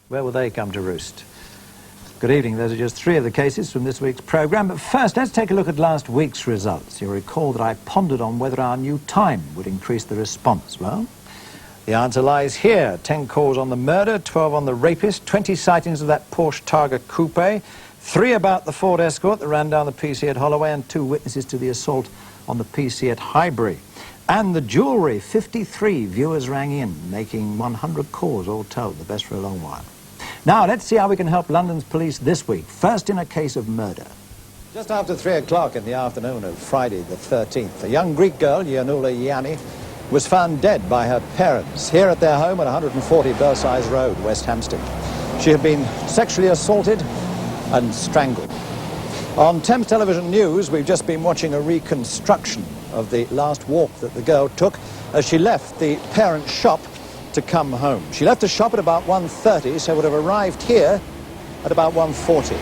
Where will they come to roost? Good evening. Those are just three of the cases from this week's programme. But first, let's take a look at last week's results. You'll recall that I pondered on whether our new time would increase the response. Well, the answer lies here. 10 calls on the murder, 12 on the rapist, 20 sightings of that Porsche Targa coupe, 3 about the Ford Escort that ran down the PC at Holloway, and 2 witnesses to the assault on the PC at Highbury. And the jewellery, 53 viewers rang in, making 100 calls all told, the best for a long while. Now, let's see how we can help London's police this week. First, in a case of murder. Just after 3 o'clock in the afternoon of Friday the 13th, a young Greek girl, Yiannoulla Yianni, was found dead by her parents here at their home at 140 Belsize Road, West Hampstead. She had been sexually assaulted and strangled. On Thames Television News, we've just been watching a reconstruction of the last walk that the girl took as she left the parents' shop to come home. She left the shop at about 1:30, so would have arrived here at about 1:40.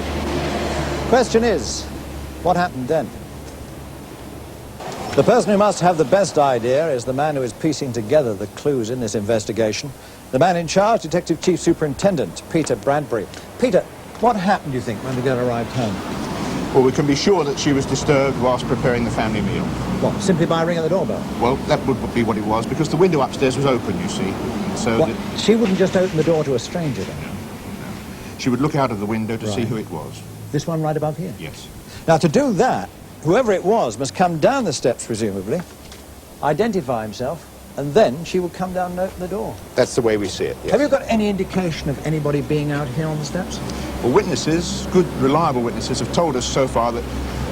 Question is, what happened then? The person who must have the best idea is the man who is piecing together the clues in this investigation. The man in charge, Detective Chief Superintendent Peter Bradbury. Peter, what happened, do you think, when the girl arrived home? Well, we can be sure that she was disturbed whilst preparing the family meal. What, simply by ringing the doorbell? Well, that would be what it was, because the window upstairs was open, you see. So she wouldn't just open the door to a stranger, then? No. She would look out of the window to see who it was. This one right above here? Yes. Now, to do that, whoever it was must come down the steps, presumably, identify himself, and then she would come down and open the door. That's the way we see it, yes. Have you got any indication of anybody being out here on the steps? Well, witnesses, good, reliable witnesses, have told us so far that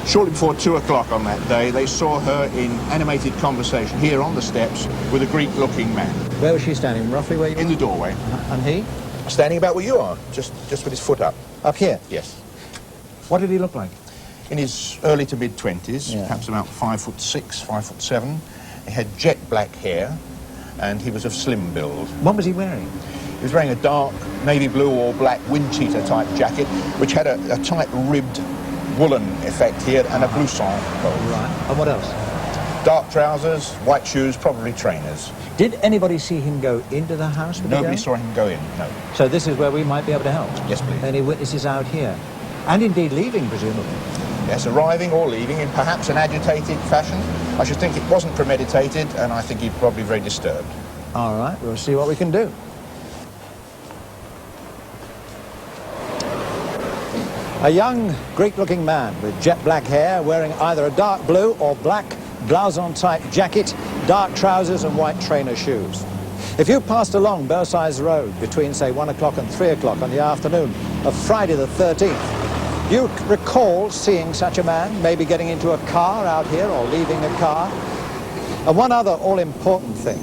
shortly before 2 o'clock on that day, they saw her in animated conversation here on the steps with a Greek-looking man. Where was she standing? Roughly where you were? In the doorway. And he? Standing about where you are, just with his foot up. Up here? Yes. What did he look like? In his early to mid-20s, perhaps about 5'6", 5'7". He had jet black hair, and he was of slim build. What was he wearing? He was wearing a dark navy blue or black wind cheater type jacket, which had a tight ribbed woolen effect here and a blouson. Right. And what else? Dark trousers, white shoes, probably trainers. Did anybody see him go into the house with Nobody saw him go in, no. So this is where we might be able to help? Yes, please. Any witnesses out here? And indeed leaving, presumably? Yes, arriving or leaving in perhaps an agitated fashion. I should think it wasn't premeditated, and I think he's probably very disturbed. All right, we'll see what we can do. A young Greek-looking man with jet black hair, wearing either a dark blue or black blouson-type jacket, dark trousers and white trainer shoes. If you passed along Belsize Road between, say, 1 o'clock and 3 o'clock on the afternoon of Friday the 13th, you recall seeing such a man, maybe getting into a car out here or leaving a car. And one other all-important thing.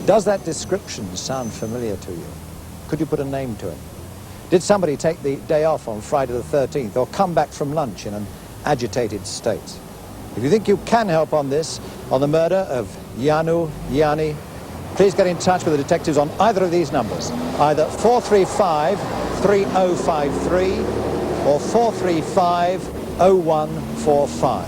Does that description sound familiar to you? Could you put a name to it? Did somebody take the day off on Friday the 13th or come back from lunch in an agitated state? If you think you can help on this, on the murder of Yiannoulla Yianni, please get in touch with the detectives on either of these numbers, either 435-3053 or 435-0145.